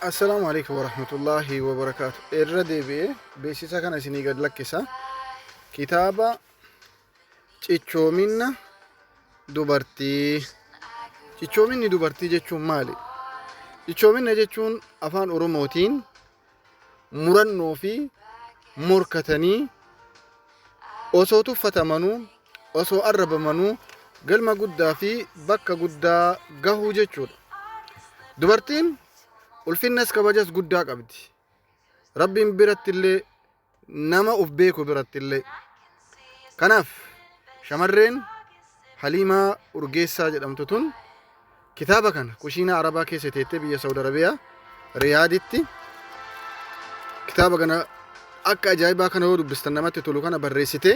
السلام عليكم ورحمة الله وبركاته. الردبي بيسيسا كان سيني قد لكسا كتابة تشومين دوبرتي تشومين دوبرتي جتشون مالي تشومين جتشون أفان أروموتين مرنو في مركتني osoo tuffatamanu osoo arrabamanu galma guddaa fi bakka guddaa gahuu jechuudha. Dubartiin ulfinnas kabajas guddaa qabdi. Rabbiin birattillee nama uf beeku birattillee. Kanaaf shamarreen Haliimaa Urgeessaa jedhamtu tun kitaaba kana kushiinaa Arabaa keessa teettee biyya Saudi Arabiyaa Riyaaditti kitaaba kana akka ajaa'ibaa kana yoo dubbistan namatti tolu kana barreessite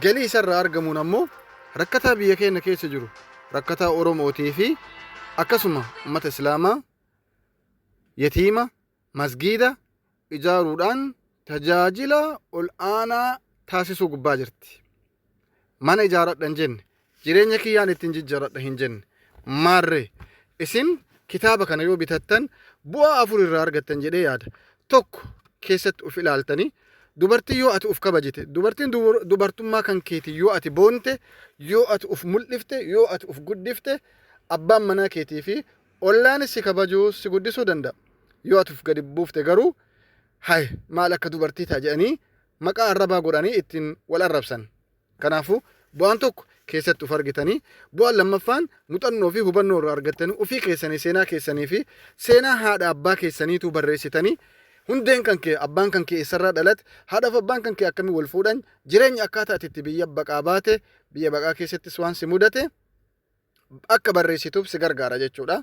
galii isarraa argamuun ammoo rakkataa biyya keenya keessa jiru rakkataa Oromootii fi akkasuma ummata Islaamaa yatiima masgiida ijaaruudhaan tajaajila ol aanaa taasisuu gubbaa jirti. Mana ijaaradha hin jenne jireenya kiyyaan ittiin jijjiiradha hin jenne maarree isin kitaaba kana yoo bitattan bu'aa afur irraa argattan jedhee yaada. Tokko keessatti uf ilaaltanii dubartii yoo ati uf kabajite dubartiin dubartummaa kan keetii yoo ati boonte yoo ati uf mul'ifte yoo ati uf guddifte abbaan manaa keetii fi ollaanis si kabajuu si guddisuu danda'a. Yoo ati uf gadi buufte garuu hay maal akka dubartii ta'a jedhanii maqaa arrabaa godhanii ittiin wal arrabsan. Kanaafuu bu'aan tokko keessatti uf argitanii bu'aan lammaffaan muuxannoo fi hubannoo irraa argattanii ofii keessanii seenaa keessanii fi seenaa haadha abbaa keessaniitu barreessitanii hundeen kan kee abbaan kan kee eessarraa dhalate haadhaaf abbaan kan kee akkamii wal fuudhan jireenya akkaataa ati biyya baqaa baate biyya baqaa keessattis waan si mudate akka barreessituuf si gargaara jechuudha.